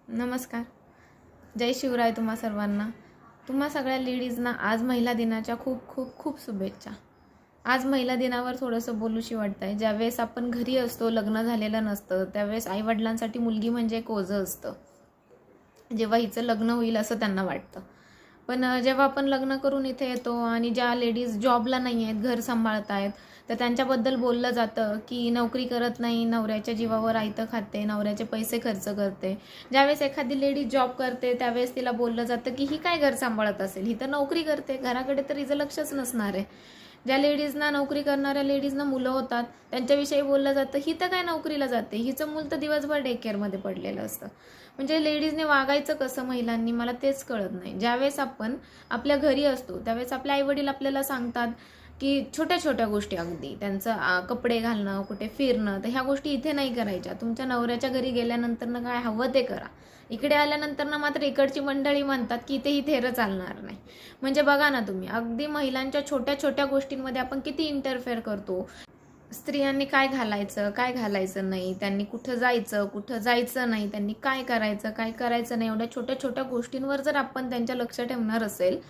नमस्कार. जय शिवराय तुम्हा सर्वांना. तुम्हा सगळ्या लेडीजना आज महिला दिनाच्या खूप खूप खूप शुभेच्छा. आज महिला दिनावर थोडंसं बोलूशी वाटतं आहे. ज्यावेळेस आपण घरी असतो, लग्न झालेलं नसतं, त्यावेळेस आईवडिलांसाठी मुलगी म्हणजे एक ओझं असतं. जेव्हा हिचं लग्न होईल असं त्यांना वाटतं. पण जेव्हा आपण लग्न करून इथे येतो आणि ज्या लेडीज जॉबला नाही आहेत, घर सांभाळत आहेत, तर त्यांच्याबद्दल बोललं जातं की नोकरी करत नाही, नवऱ्याच्या जीवावर आयतं खाते, नवऱ्याचे पैसे खर्च करते. ज्यावेळेस एखादी लेडीज जॉब करते त्यावेळेस तिला बोललं जातं की ही काय घर सांभाळत असेल, ही तर नोकरी करते, घराकडे तर हिचं लक्षच नसणार आहे. ज्या लेडीजना नोकरी करणाऱ्या लेडीजना मुलं होतात त्यांच्याविषयी बोललं जातं ही तर काय नोकरीला जाते, हिचं मूल तर दिवसभर डे केअरमध्ये पडलेलं असतं. म्हणजे लेडीजने वागायचं कसं महिलांनी मला तेच कळत नाही. ज्यावेळेस आपण आपल्या घरी असतो त्यावेळेस आपले आईवडील आपल्याला सांगतात की छोट्या छोट्या गोष्टी, अगदी त्यांचं कपडे घालणं, कुठे फिरणं, तर ह्या गोष्टी इथे नाही करायच्या. तुमच्या नवऱ्याच्या घरी गेल्यानंतर काय हवं ते करा. इकडे आल्यानंतर मात्र इकडची मंडळी म्हणतात की इथे ही थेरं चालणार नाही. म्हणजे बघा ना तुम्ही, अगदी महिलांच्या छोट्या छोट्या गोष्टींमध्ये आपण किती इंटरफेअर करतो. स्त्रियांनी काय घालायचं, काय घालायचं नाही, त्यांनी कुठं जायचं नाही, त्यांनी काय करायचं नाही, एवढ्या छोट्या छोट्या गोष्टींवर जर आपण त्यांच्या लक्ष ठेवणार असेल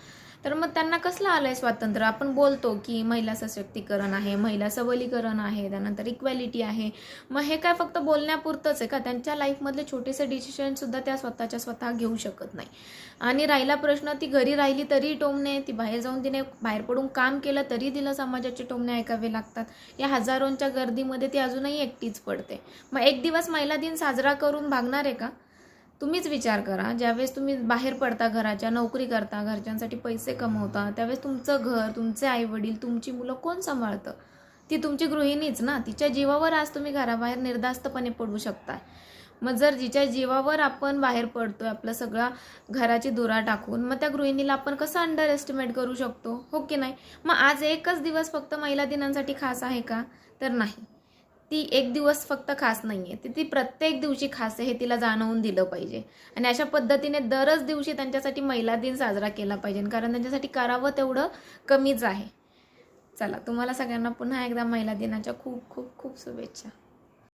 तर मग त्यांना कसलं आलंय स्वातंत्र्य. आपण बोलतो की महिला सशक्तीकरण आहे, महिला सबलीकरण आहे, त्यानंतर इक्वॅलिटी आहे. मग हे काय फक्त बोलण्यापुरतंच आहे का? त्यांच्या लाईफमधले छोटेसे डिसिशन सुद्धा त्या स्वतः घेऊ शकत नाही. आणि राहिला प्रश्न, ती घरी राहिली तरी टोमणे, ती बाहेर जाऊन तिने बाहेर पडून काम केलं तरी तिला समाजाचे टोमणे ऐकावे लागतात. या हजारोंच्या गर्दीमध्ये ती अजूनही एकटीच पडते. मग एक दिवस महिला दिन साजरा करून भागणार आहे का? तुम्हीच विचार करा. ज्यावेळेस तुम्ही बाहेर पडता, घराच्या नोकरी करता, घरच्यांसाठी पैसे कमवता, त्यावेळेस तुमचं घर, तुमचे आईवडील, तुमची मुलं कोण सांभाळतं? ती तुमची गृहिणीच ना. तिच्या जीवावर आज तुम्ही घराबाहेर निर्धास्तपणे पडू शकता. मग जर जिच्या जीवावर आपण बाहेर पडतोय आपलं सगळा घराची धुरा टाकून, मग त्या गृहिणीला आपण कसं अंडर एस्टिमेट करू शकतो, हो की नाही? मग आज एकच दिवस फक्त महिला दिनांसाठी खास आहे का? तर नाही. ती एक दिवस फक्त खास नाहीये, ती प्रत्येक दिवशी खास आहे हे तिला जाणवून दिलं पाहिजे. आणि अशा पद्धतीने दरच दिवशी त्यांच्यासाठी महिला दिन साजरा केला पाहिजे, कारण त्यांच्यासाठी करावं तेवढं कमीच आहे. चला, तुम्हाला सगळ्यांना पुन्हा एकदा महिला दिनाच्या खूप खूप खूप शुभेच्छा.